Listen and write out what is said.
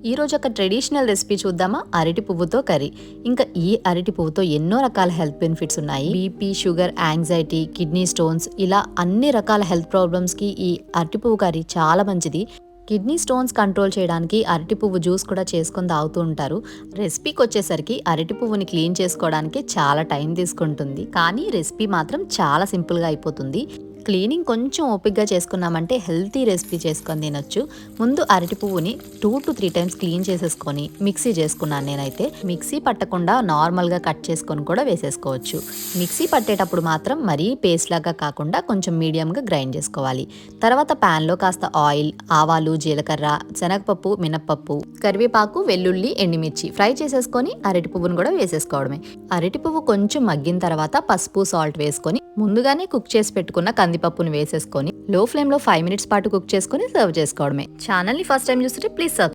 ఈ రోజు ఒక ట్రెడిషనల్ రెసిపీ చూద్దామా? అరటి పువ్వుతో కర్రీ. ఇంకా ఈ అరటి పువ్వుతో ఎన్నో రకాల హెల్త్ బెనిఫిట్స్ ఉన్నాయి. BP, sugar, anxiety, kidney stones ఇలా అన్ని రకాల హెల్త్ ప్రాబ్లమ్స్ కి ఈ అరటి పువ్వు కర్రీ చాలా మంచిది. కిడ్నీ స్టోన్స్ కంట్రోల్ చేయడానికి అరటి పువ్వు జ్యూస్ కూడా చేసుకొని తాగుతూ ఉంటారు. రెసిపీకి వచ్చేసరికి అరటి పువ్వుని క్లీన్ చేసుకోవడానికి చాలా టైం తీసుకుంటుంది, కానీ రెసిపీ మాత్రం చాలా సింపుల్గా అయిపోతుంది. క్లీనింగ్ కొంచెం ఓపిక్గా చేసుకున్నామంటే హెల్తీ రెసిపీ చేసుకొని తినొచ్చు. ముందు అరటి పువ్వుని 2 to 3 టైమ్స్ క్లీన్ చేసేసుకొని మిక్సీ చేసుకున్నాను. నేనైతే మిక్సీ పట్టకుండా నార్మల్గా కట్ చేసుకొని కూడా వేసేసుకోవచ్చు. మిక్సీ పట్టేటప్పుడు మాత్రం మరీ పేస్ట్ లాగా కాకుండా కొంచెం మీడియంగా గ్రైండ్ చేసుకోవాలి. తర్వాత ప్యాన్లో కాస్త ఆయిల్, ఆవాలు, జీలకర్ర, శనగపప్పు, మినప్పప్పు, కరివేపాకు, వెల్లుల్లి, ఎండుమిర్చి ఫ్రై చేసేసుకొని అరటి పువ్వును కూడా వేసేసుకోవడమే. అరటి పువ్వు కొంచెం మగ్గిన తర్వాత పసుపు, సాల్ట్ వేసుకొని ముందుగానే కుక్ చేసి పెట్టుకున్న కందిపప్పును వేసేసుకొని లో ఫ్లేమ్ లో 5 minutes పాటు కుక్ చేసుకొని సర్వ్ చేసుకోవడమే. ఛానల్ ని ఫస్ట్ టైం చూస్తుంటే ప్లీజ్